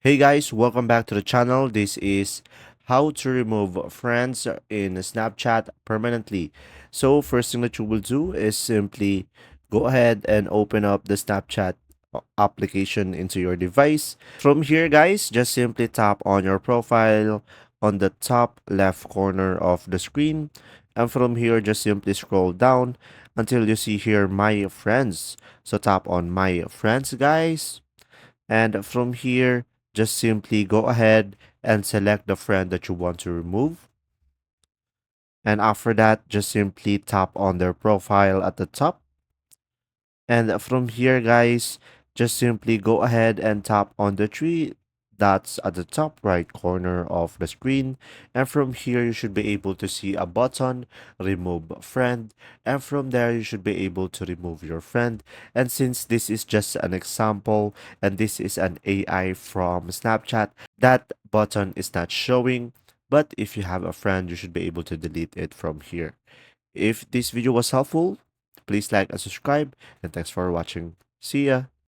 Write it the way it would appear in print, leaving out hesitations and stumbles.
Hey guys, welcome back to the channel. This is how to remove friends in Snapchat permanently. So first thing that you will do is simply go ahead and open up the Snapchat application into your device. From here guys, just simply tap on your profile on the top left corner of the screen. And from here, just simply scroll down until you see here my friends. So tap on my friends guys. And from here, just simply go ahead and select the friend that you want to remove. And after that, just simply tap on their profile at the top. And from here, guys, just simply go ahead and tap on the three dots at the top right corner of the screen. And from here, you should be able to see a button, remove friend. And from there, you should be able to remove your friend. And since this is just an example and this is an AI from Snapchat, that button is not showing. But if you have a friend, you should be able to delete it from here. If this video was helpful, please like and subscribe, and thanks for watching. See ya!